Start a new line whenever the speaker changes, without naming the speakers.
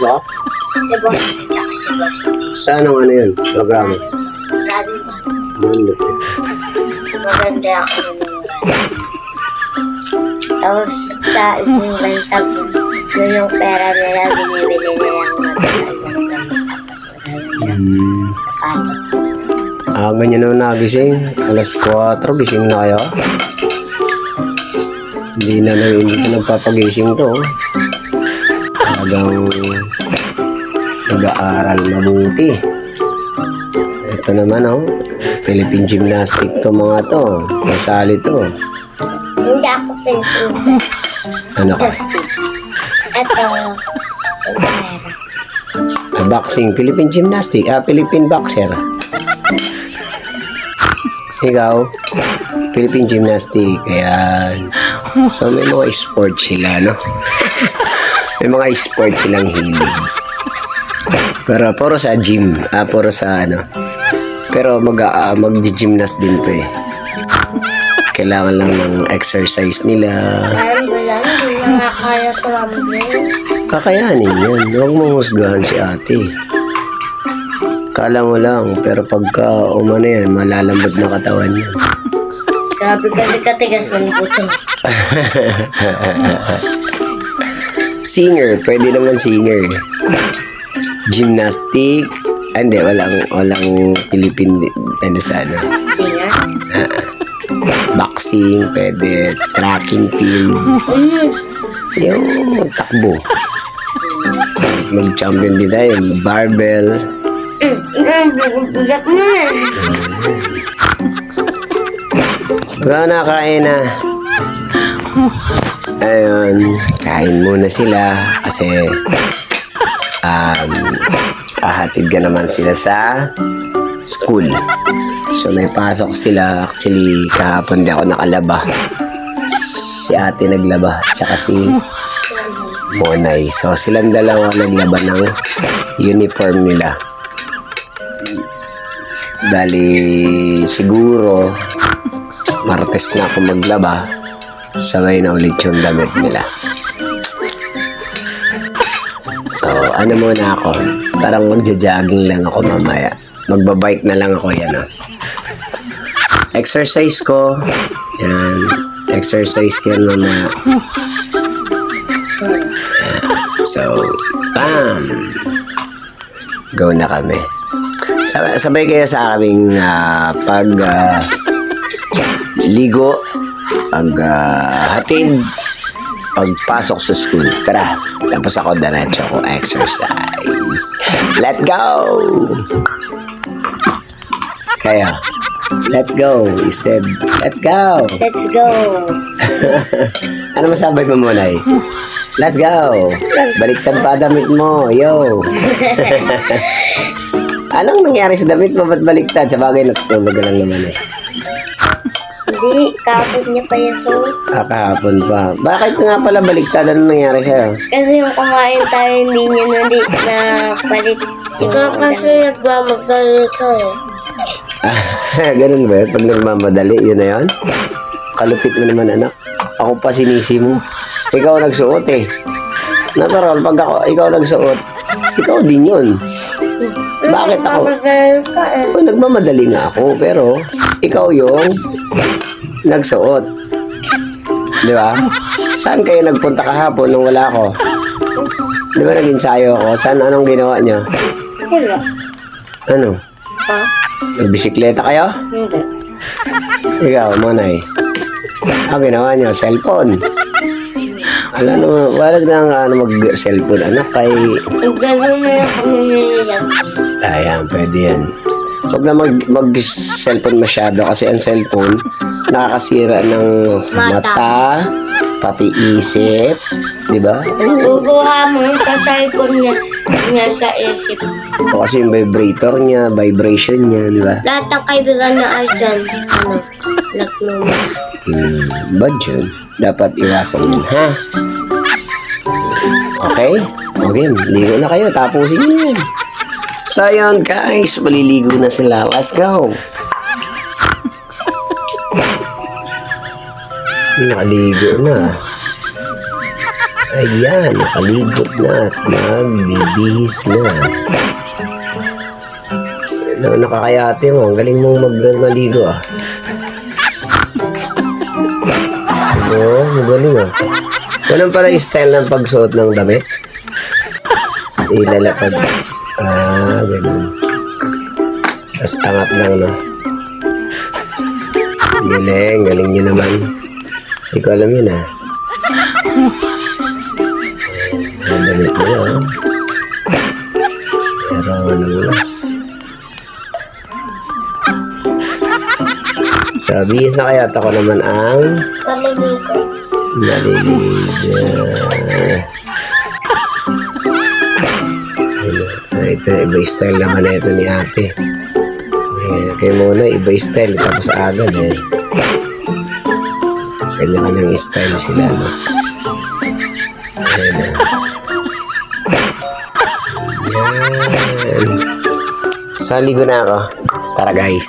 sa?
Si Boss at si Boss G.
Saan ang ano yun? Programa?
Grabe ba?
Ano?
Maganda ang ano. Tapos sa ibang bansa mo yung pera nila, binibili nilang magandang gamit. Tapos wala lang sapatos.
Ganyan naman nagising. Alas 4, gising na kayo? Hindi na nagpapagising to. Talagang nag-aaral mabuti. Ito naman Philippine Gymnastic to mga to. Masali to.
Hindi ako Philippine.
Ano ka?
Justin. Ito, yung pera.
Boxing, Philippine Gymnastic. Philippine Boxer. Ikaw, Philippine Gymnastic. Ayan. So, may mga sports sila, no? May mga sports silang hilig. Pero, puro sa gym. Puro sa, Pero, mag-gymnast din to, eh. Kailangan lang ng exercise nila.
Parang wala, hindi na kaya tumambling.
Kakayanin yan. Huwag mong husgahan si ate. Kala mo lang, pero pagka umano yan, malalambot na katawan niya.
Grabe kasi katigas ng puto.
Singer, pwede naman singer. Gymnastic, hindi, walang Philippine, sana.
Singer?
Boxing, pwede, tracking field. Yung magtakbo. Mag-champion din tayo, barbell.
Bigat mo na.
Magkano nakain na? Ayun, kain muna sila kasi ahatid ka naman sila sa school. So may pasok sila. Actually, kahapon di ako nakalaba. Si ate naglaba, tsaka si Monay. So silang dalawa naglaba ng uniform nila. Bali, siguro Martes na ako maglaba, sabay na ulit yung damit nila. So, ano muna ako? Parang magja-jogging lang ako mamaya. Magbabike na lang ako, yan Exercise ko. Yan. Exercise ko yan mamaya. So, bam! Go na kami. Sabay kayo sa aming ligo, hatid, pagpasok sa school. Tara, tapos ako diretso ko exercise. Let's go! Kaya, let's go. He said, let's go.
Let's go.
Ano masabi mo muna Let's go. Baliktad pa damit mo. Yo. Anong nangyari sa damit mo? Ba't baliktad? Sa bagay natutulog ka lang naman
Hindi, kahapon niya pa yung suot.
Kahapon pa. Bakit nga pala baliktad? Anong nangyari sa'yo?
Kasi yung kumain tayo, hindi niya na palit. Ikaw kasi nagmamadali ito
Ganun ba? Pag nagmamadali, yun na yun? Kalupit mo naman, anak. Ako pa sinisi mo. Ikaw nagsuot Natural, pag ikaw nagsuot, ikaw din yun. Bakit ako? Nagmamadali nga ako, pero ikaw yung nagsuot. Di ba? Saan kayo nagpunta kahapon nung wala ako? Di ba nag-ensayo ako? Anong ginawa niyo?
Wala.
Ano?
Ha?
Nagbisikleta kayo?
Hindi.
Ikaw, Monay. Ang ginawa niyo, cellphone. Walag na mag-cellphone, anak, kay...
Gano'n na lang kami nililang.
Ayan, pwede yan. Huwag na mag-cellphone masyado kasi ang cellphone nakakasira ng mata, pati isip, di ba?
Guguha mo sa cellphone niya sa isip.
O kasi yung vibrator niya, vibration niya, di ba?
Lahat ng kaibigan na ay dyan, nagmumula.
Bad yun. Dapat iwasan yun, ha? Okay? Okay, ligo na kayo. Tapusin nyo yan. So, yun, guys. Maliligo na sila. Let's go! Nakaligo na. Ayan, nakaligot na at magbibihis na. Nakakayate mo. Ang galing mong maligo ah. Oo, magaling ah. Ganun pala yung style ng pagsuot ng damit. Ilalapad. Ah, ganun. Tapos angat lang, no? Galing nyo naman. Hindi ko alam yun, ah. Ang damit mo, ah. Pero ano mo na. So, bihis na kaya ako naman ang maliligo. Ito, iba style naman na ito ni ate. Kaya muna, iba style. Tapos agad eh. Kanya-kanyang style sila, no? Ayan. Yan. So, ligo na ako. Tara, guys.